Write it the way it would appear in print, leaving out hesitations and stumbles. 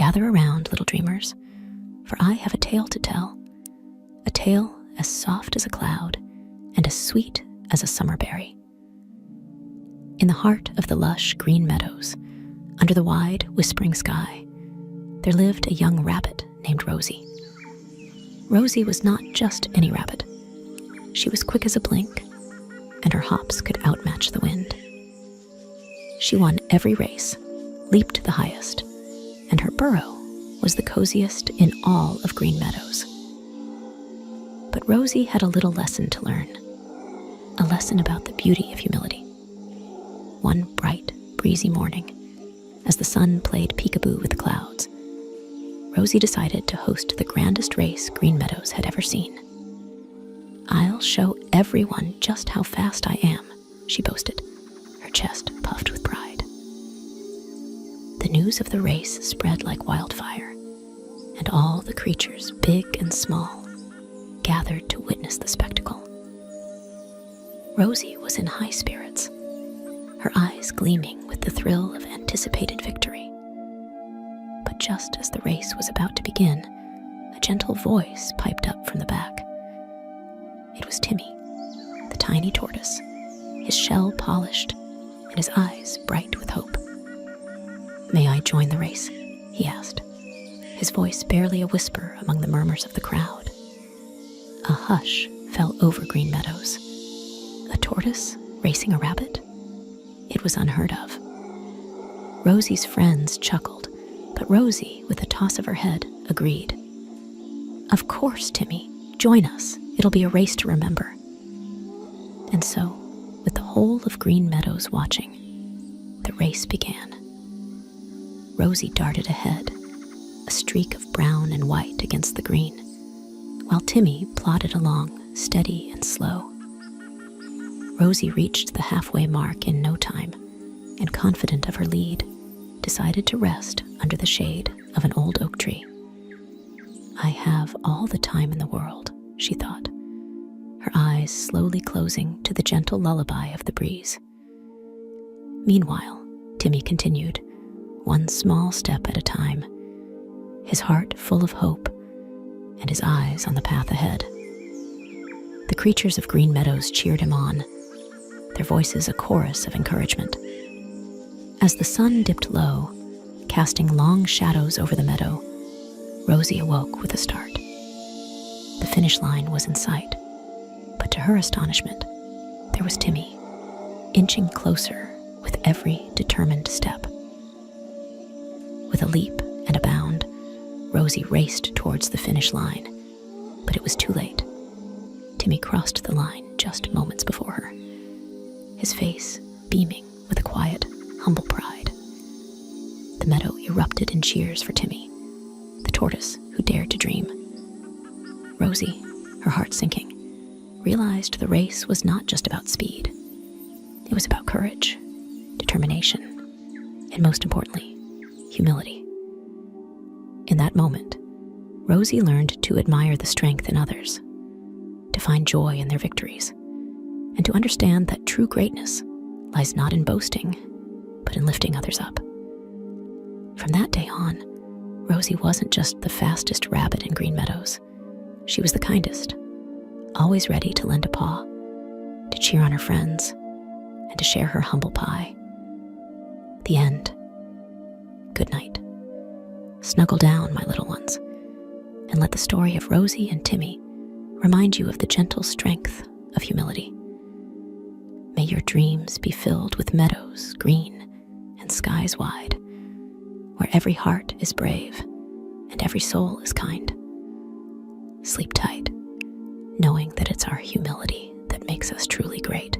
Gather around, little dreamers, for I have a tale to tell, a tale as soft as a cloud and as sweet as a summer berry. In the heart of the lush green meadows, under the wide, whispering sky, there lived a young rabbit named Rosie. Rosie was not just any rabbit. She was quick as a blink, and her hops could outmatch the wind. She won every race, leaped the highest, and her burrow was the coziest in all of Green Meadows. But Rosie had a little lesson to learn, a lesson about the beauty of humility. One bright, breezy morning, as the sun played peekaboo with the clouds, Rosie decided to host the grandest race Green Meadows had ever seen. "I'll show everyone just how fast I am," she boasted, her chest puffed with pride. The news of the race spread like wildfire, and all the creatures, big and small, gathered to witness the spectacle. Rosie was in high spirits, her eyes gleaming with the thrill of anticipated victory. But just as the race was about to begin, a gentle voice piped up from the back. It was Timmy, the tiny tortoise, his shell polished and his eyes bright with hope. "May I join the race?" he asked, his voice barely a whisper among the murmurs of the crowd. A hush fell over Green Meadows. A tortoise racing a rabbit? It was unheard of. Rosie's friends chuckled, but Rosie, with a toss of her head, agreed. "Of course, Timmy, join us. It'll be a race to remember." And so, with the whole of Green Meadows watching, the race began. Rosie darted ahead, a streak of brown and white against the green, while Timmy plodded along, steady and slow. Rosie reached the halfway mark in no time, and confident of her lead, decided to rest under the shade of an old oak tree. "I have all the time in the world," she thought, her eyes slowly closing to the gentle lullaby of the breeze. Meanwhile, Timmy continued, one small step at a time, his heart full of hope and his eyes on the path ahead. The creatures of Green Meadows cheered him on, their voices a chorus of encouragement. As the sun dipped low, casting long shadows over the meadow, Rosie awoke with a start. The finish line was in sight, but to her astonishment, there was Timmy, inching closer with every determined step. With a leap and a bound, Rosie raced towards the finish line, but it was too late. Timmy crossed the line just moments before her, his face beaming with a quiet, humble pride. The meadow erupted in cheers for Timmy, the tortoise who dared to dream. Rosie, her heart sinking, realized the race was not just about speed. It was about courage, determination, and most importantly, humility. In that moment, Rosie learned to admire the strength in others, to find joy in their victories, and to understand that true greatness lies not in boasting, but in lifting others up. From that day on, Rosie wasn't just the fastest rabbit in Green Meadows. She was the kindest, always ready to lend a paw, to cheer on her friends, and to share her humble pie. The end. Good night. Snuggle down, my little ones, and let the story of Rosie and Timmy remind you of the gentle strength of humility. May your dreams be filled with meadows green and skies wide, where every heart is brave and every soul is kind. Sleep tight, knowing that it's our humility that makes us truly great.